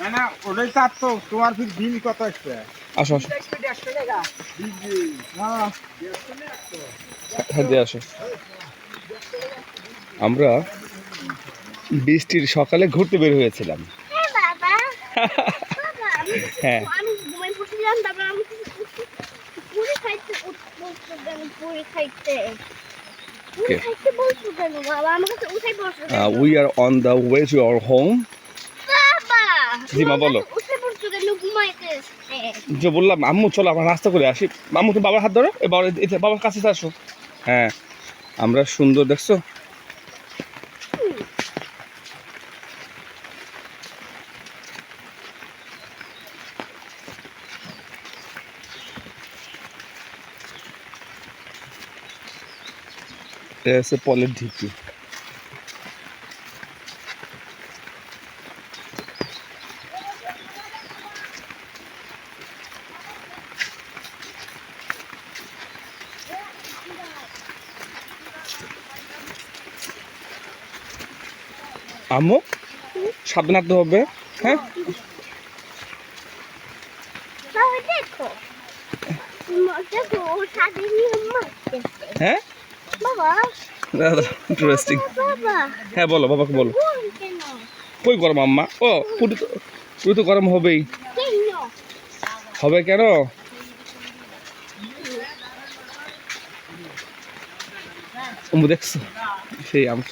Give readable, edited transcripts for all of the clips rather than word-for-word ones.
না না ওটাই চার তো তোমার ফির দিন কত আসছে? আসো আসো, হ্যাঁ দিয়ে আসো। আমরা বৃষ্টির সকালে ঘুরতে বের হয়েছিলাম। হ্যাঁ we are on the way to our home. জি মা বলো। যে বললাম আম্মু চলো আমরা রাস্তা করে আসি। আম্মু তুমি বাবার হাত ধরো, এবার বাবার কাছে আসো। হ্যাঁ আমরা সুন্দর দেখছো। এটা হচ্ছে পলের ঢিপি। আম্মু সাবধানে হাঁটতে হবে। হ্যাঁ হ্যাঁ ইন্টারেস্টিং। হ্যাঁ বলো বাবাকে বলো। কই গরম আম্মা? ও পুরি তো গরম হবেই। হবে কেন? আম্মু দেখছো সেই আম্মু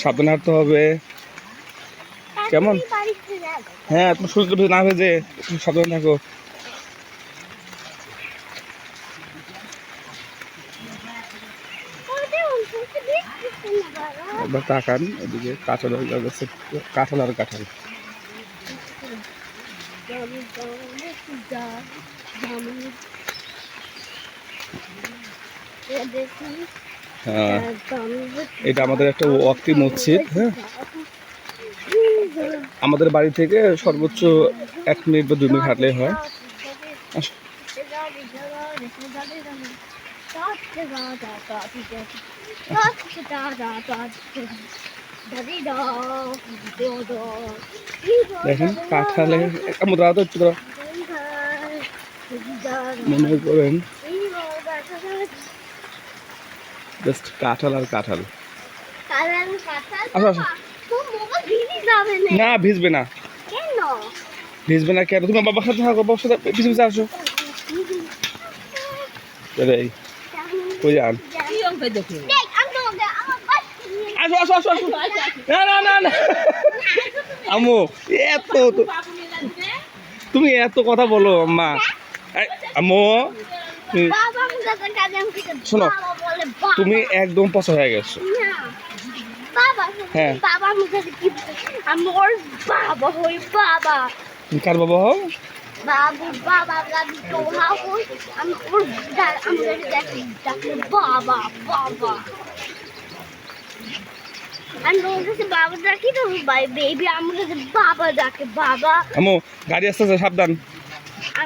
সাবধানে হাঁটতে হবে কেমন? হ্যাঁ তুমি শরীর না ভেজে সাবধানে থাকো। এবার তাকান এদিকে, কাঁঠাল গাছে কাঁঠাল আর কাঁঠাল। হ্যাঁ এটা আমাদের একটা ওয়াক্তি মসজিদ। হ্যাঁ আমাদের বাড়ি থেকে সর্বোচ্চ 1 মিনিট বা 2 মিনিট হাঁটলেই হয়। দেখেন কাঁঠালে মনে করেন জাস্ট কাঁঠাল আর কাঁঠাল। আসো আসো। না ভিজবে না। ভিজবে না কেন? তুমি বাবার সাথে থাকো, বাবার সাথে পিছু পিছু আসো। কই যান? আসো আসো আসো আসো। না না না না আম্মু এত তুমি এত কথা বলো আম্মা। আম্মু শোনো তুমি একদম পছন্দ হয়ে গেছো। হ্যাঁ কার বাবা হও? বাবু বাবা বাবা বাবা আম্মু গাড়ি আসতেছে সাবধান।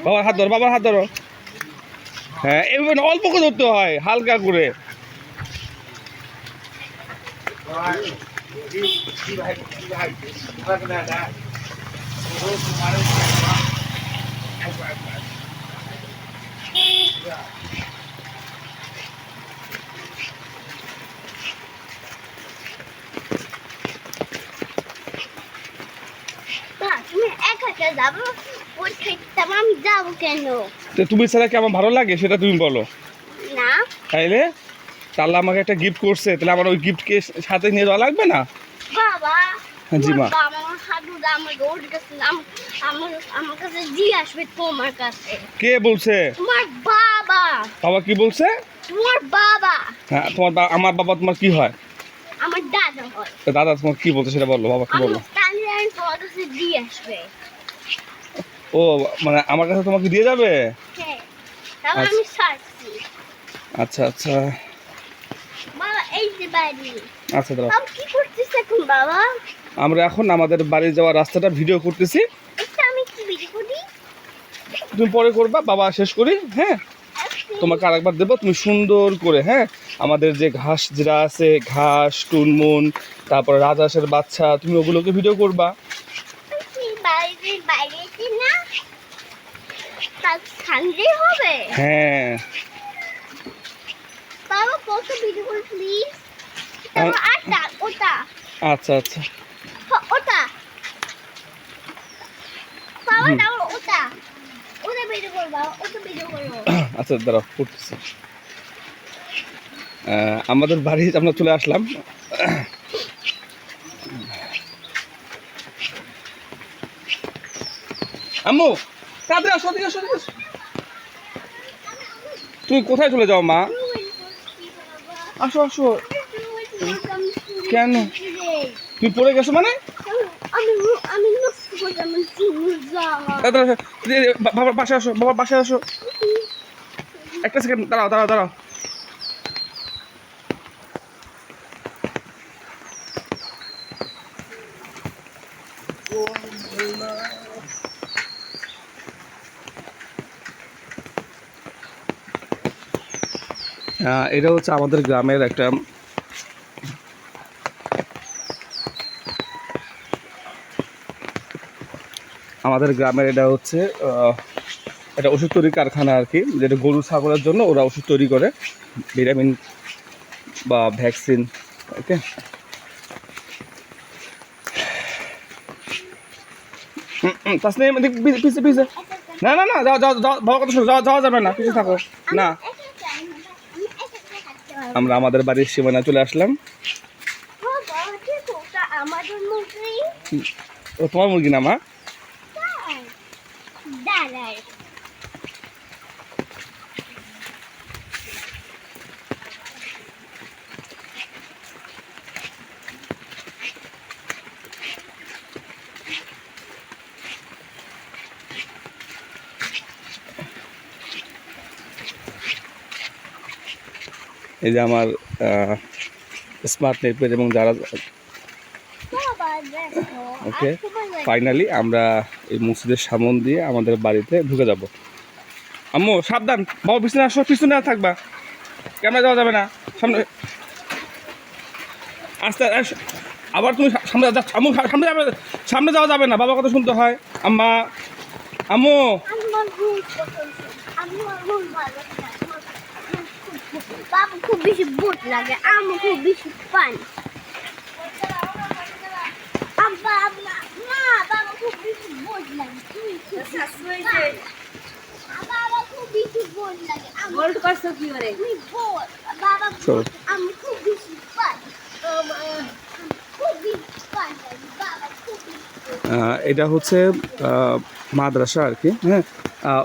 বাবার হাত ধরো, বাবার হাত ধরো। হ্যাঁ এইভাবে অল্প করে ধরতে হয়, হালকা করে। তুমি ছাড়া কি আমার ভালো লাগে সেটা তুমি বলো না। তাইলে তাহলে আমাকে একটা গিফট করছে, তাহলে আমার ওই গিফটকে সাথে নিয়ে যাওয়া লাগবে না? বাবা জি মা কে বলছে? তোমার বাবা। বাবা কি বলছে? তোমার বাবা। হ্যাঁ তোমার আমার বাবা তোমার কি হয়? আমার দাদা হয়। দাদা তোমার কি বলছে সেটা বলো, বাবা কি বললো? ও মানে আমার কাছে তোমাকে দিয়ে যাবে? আচ্ছা আচ্ছা আচ্ছা দাঁড়াও। আমরা এখন আমাদের বাড়ি যাওয়ার রাস্তাটা ভিডিও করতেছি। তুমি পরে করবা, বাবা শেষ করি, হ্যাঁ? তোমাকে আরেকবার দেবো, তুমি সুন্দর করে, হ্যাঁ, আমাদের যে ঘাস যেটা আছে, ঘাস, টুনমুন, তারপরে রাজহাঁসের বাচ্চা, তুমি ওগুলোকে ভিডিও করবা। হ্যাঁ, আচ্ছা আচ্ছা, আচ্ছা দাঁড়াও করতেছি। আমাদের বাড়ি আমরা চলে আসলাম। আম্মু তাড়াতাড়ি আসো, এদিকে আসো, এদিকে আসো। তুমি কোথায় চলে যাও মা? আসো আসো। কেন তুমি পড়ে গেছো মানে? বাবার পাশে আসো, বাবার পাশে আসো, একটা সেকেন্ড দাঁড়াও দাঁড়াও দাঁড়াও। এটা হচ্ছে আমাদের গ্রামের একটা এটা হচ্ছে এটা ওষুধ তৈরির কারখানা আর কি, যেটা গরু ছাগলের জন্য ওরা ওষুধ তৈরি করে, ভিটামিন বা ভ্যাকসিন। ওকে, তাসনিম পিছে পিছে, না না না, যাও যাও যাও, বাবার কথা শোনো, যাওয়া যাবে না, পিছিয়ে থাকো না। আমরা আমাদের বাড়ির সীমানায় চলে আসলাম। ও তোমার মুরগি না মা? এই যে আমার স্মার্ট নেটওয়ার্ক এবং যারা, ওকে, ফাইনালি আমরা এই মসজিদের সামন দিয়ে আমাদের বাড়িতে ঢুকে যাব। আম্মু সাবধান, বাবা পিছনে আসো, পিছনে আর থাকবা, ক্যামেরা যাওয়া যাবে না, সামনে আস্তে আবার তুমি সামনে যাচ্ছ। আম্মু সামনে যাবে, সামনে যাওয়া যাবে না, বাবার কথা শুনতে হয়। আম্মা, আম্মু বাবা খুব বেশি বোট লাগে, আমি খুব বেশি পান। আব্বা আব্বা মা, বাবা খুব বেশি বোট লাগে, তুই খুব বাবা খুব বেশি বোট লাগে। বোট করছো কি করে? তুই বোট, বাবা আমি খুব বেশি পান, খুব বেশি পান, বাবা খুব বেশি। এটা হচ্ছে মাদ্রাসা আর কি, হ্যাঁ।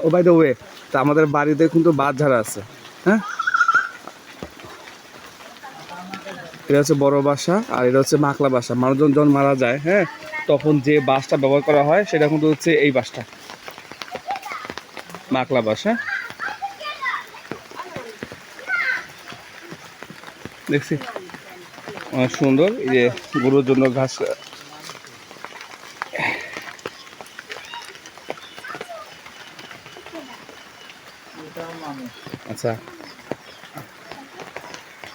ও বাই দ্য ওয়ে, তা আমাদের বাড়িতে কিন্তু বাঁশঝাড় আছে, হ্যাঁ। এটা হচ্ছে বড় বাসা, আর এটা হচ্ছে মাকলা বাসা। মানুষজন যখন মারা যায়, হ্যাঁ, তখন যে বাঁশটা ব্যবহার করা হয় সেটা কিন্তু হচ্ছে এই বাঁশটা, মাকলা বাসা। দেখছি অনেক সুন্দর, এই যে গরুর জন্য ঘাস। আচ্ছা,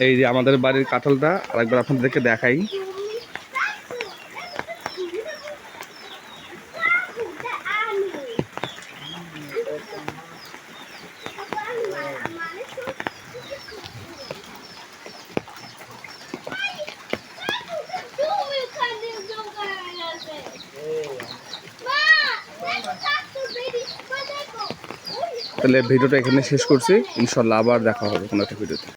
এই যে আমাদের বাড়ির কাঁঠালটা আরেকবার আপনাদেরকে দেখাই। তাহলে ভিডিওটা এখানে শেষ করছি, ইনশাল্লাহ আবার দেখা হবে কোনো একটা ভিডিওতে।